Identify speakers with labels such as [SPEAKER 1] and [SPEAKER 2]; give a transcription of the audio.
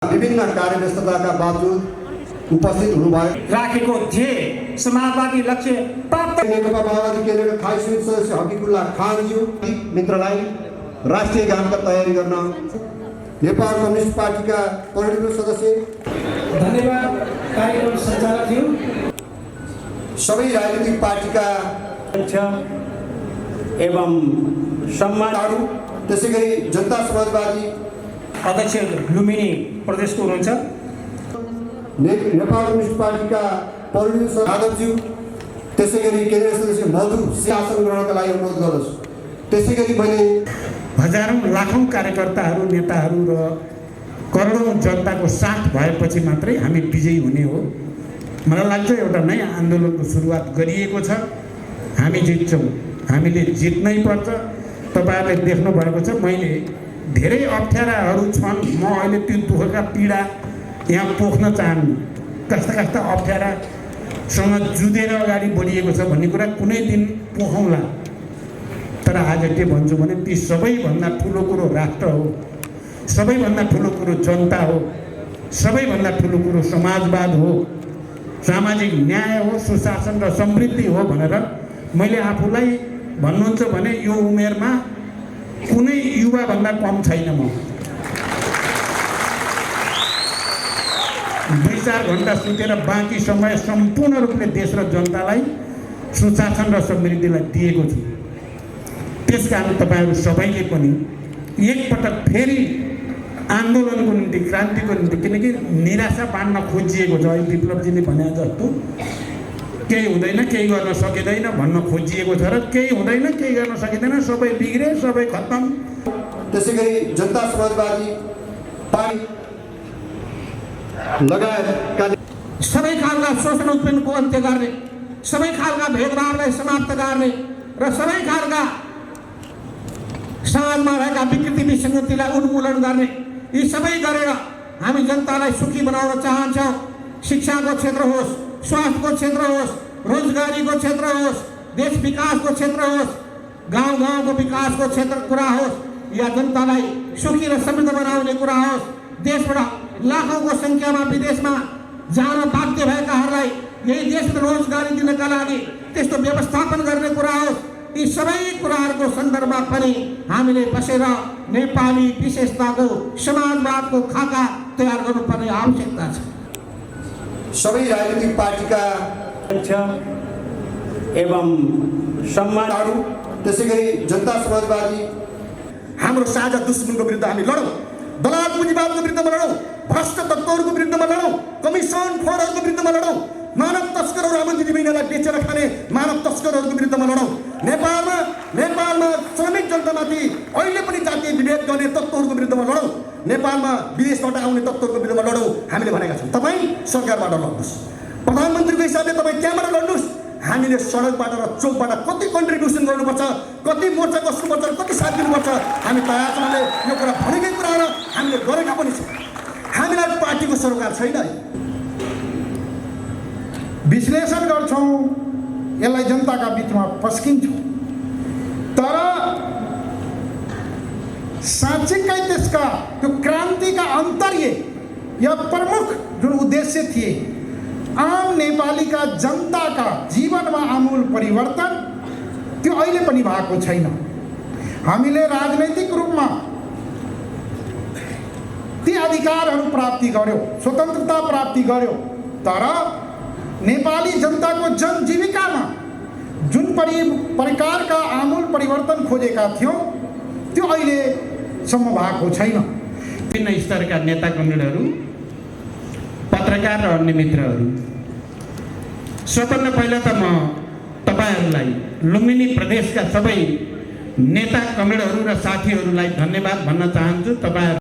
[SPEAKER 1] विभिन्न कार्यव्यस्तताका बावजुद उपस्थित हुनुभयो।
[SPEAKER 2] राखेको थिए समाजवादी लक्ष्य प्राप्त।
[SPEAKER 1] नेकपा माओवादी केन्द्रका थाई समिति सदस्य हकिकुल्ला खानज्यू मित्रलाई राष्ट्रिय गानका तयारी गर्न नेपाल कम्युनिस्ट पार्टीका पोलिटब्युरो सदस्य
[SPEAKER 2] धन्यवाद। कार्यक्रम सञ्चालक थियो
[SPEAKER 1] सबै राजनीतिक पार्टीका
[SPEAKER 2] एवं सम्मानहरू,
[SPEAKER 1] त्यसैगरी जनता समाजवादी
[SPEAKER 2] अध्यक्ष लुम्बिनी प्रदेशको हुनुहुन्छ,
[SPEAKER 1] नेपाल कम्युनिस्ट पार्टीका पोलिटब्युरो यादवज्यू, त्यसैगरी केन्द्रीय सदस्य मधु शासन ग्रहणका लागि अनुरोध गर्दछु। त्यसैगरी मैले
[SPEAKER 3] हजारौं लाखौं कार्यकर्ताहरू, नेताहरू र करोडौं जनताको साथ भएपछि मात्रै हामी विजयी हुने हो। मलाई लाग्छ एउटा नयाँ आन्दोलनको सुरुवात गरिएको छ। हामी जित्छौँ, हामीले जित्नै पर्छ। तपाईहरुले देख्नु भएको छ, मैले धेरै अप्ठ्याराहरू छन्, म अहिले त्यो दुःखका पीडा यहाँ पोख्न चाहन्छु। कस्ता कस्ता अप्ठ्यारासँग जुधेर अगाडि बढिएको छ भन्ने कुरा कुनै दिन पोखौँला। तर आज के भन्छु भने ती सबैभन्दा ठुलो कुरो राष्ट्र हो, सबैभन्दा ठुलो कुरो जनता हो, सबैभन्दा ठुलो कुरो समाजवाद हो, सामाजिक न्याय हो, सुशासन र समृद्धि हो भनेर मैले आफूलाई भन्नुहुन्छ भने यो उमेरमा कुनै युवाभन्दा कम छैन। म 2-4 घण्टा सुतेर बाँकी समय सम्पूर्ण रूपले देश र जनतालाई सुशासन र समृद्धिलाई दिएको छु। त्यसकारण तपाईहरु सबैले पनि एकपटक फेरि आन्दोलनको निम्ति, क्रान्तिको निम्ति, किनकि निराशा बाँड्न खोजिएको छ। अहिले विप्लवजीले भने जस्तो केही हुँदैन, केही गर्न सकिँदैन भन्न खोजिएको छ र केही हुँदैन, केही गर्न सकिँदैन, सबै बिग्रे, सबै खत्तम।
[SPEAKER 1] त्यसैगरी जनता समाजवादी पार्टी लगायतका
[SPEAKER 2] सबै खालका शोषण उत्पीडनको अन्त्य गर्ने, सबै खालका भेदभावलाई समाप्त गर्ने र सबै खालका समाजमा रहेका विकृति विसङ्गतिलाई उन्मूलन गर्ने, यी सबै गरेर हामी जनतालाई सुखी बनाउन चाहन्छौँ। शिक्षाको क्षेत्र होस्, स्वास्थ्यको क्षेत्र होस्, रोजगारीको क्षेत्र होस्, देश विकासको क्षेत्र होस्, गाउँ गाउँको विकासको क्षेत्र कुरा होस्, या जनतालाई सुखी र समृद्ध बनाउने कुरा होस्, देशबाट लाखौँको सङ्ख्यामा विदेशमा जान बाध्य भएकाहरूलाई यही देशमा रोजगारी दिनका लागि त्यस्तो व्यवस्थापन गर्ने कुरा होस्, यी सबै कुराहरूको सन्दर्भमा पनि हामीले बसेर नेपाली विशेषताको समाजवादको खाका तयार गर्नुपर्ने आवश्यकता छ।
[SPEAKER 1] सबै राजनीतिक पार्टीका
[SPEAKER 2] एवं सम्मानहरू,
[SPEAKER 1] त्यसैगरी जनता समाजवादी
[SPEAKER 4] हाम्रो साझा दुश्मनको विरुद्ध हामी लडौँ। दलाल पुँजीवादको विरुद्धमा लडौँ, भ्रष्ट तत्त्वहरूको विरुद्धमा लडौँ, कमिसन खोरहरूको विरुद्धमा लडौँ, मानव तस्करहरू हाम्रो दिदीबहिनीलाई बेचेर खाने मानव तस्करहरूको विरुद्धमा लडौँ। नेपालमा श्रमिक जनतामाथि अहिले पनि जातीय विभेद गर्ने तत्त्वहरूको विरुद्धमा लडौँ। नेपालमा विदेशबाट आउने तत्त्वहरूको विरुद्धमा लडौँ। हामीले भनेका छौँ तपाईँ सरकारबाट लड्नुहोस्, प्रधानमन्त्रीको हिसाबले तपाईँ त्यहाँबाट लड्नुहोस्। हामीले सडकबाट र चौकबाट कति कन्ट्रिब्युसन गर्नुपर्छ, कति मोर्चा कस्नुपर्छ, कति साथ दिनुपर्छ, हामी तयार छौँ। हामीले यो कुरा भनेकै कुरा हो, हामीले गरेका पनि छौँ। हामीलाई पार्टीको सरोकार छैन।
[SPEAKER 5] विश्लेषण गर्छौँ, यसलाई जनताका बिचमा पस्किन्छौँ, तर साँच्चीकै त्यसका त्यो क्रान्तिका अन्तर्य या प्रमुख जुन उद्देश्य थिए, आम नेपालीका जनताका जीवनमा आमूल परिवर्तन, त्यो अहिले पनि भएको छैन। हामीले राजनैतिक रूपमा ती अधिकारहरू प्राप्ति गर्यो, स्वतन्त्रता प्राप्ति गर्यो, तर नेपाली जनताको जनजीविकामा जुन प्रकारका आमूल परिवर्तन खोजेका थियौँ त्यो अहिलेसम्म भएको छैन।
[SPEAKER 3] विभिन्न स्तरका नेता कमरेडहरू, पत्रकार र अन्य मित्रहरू, सबभन्दा पहिला त म तपाईहरुलाई लुम्बिनी प्रदेशका सबै नेता कमरेडहरू र साथीहरूलाई धन्यवाद भन्न चाहन्छु। तपाईहरु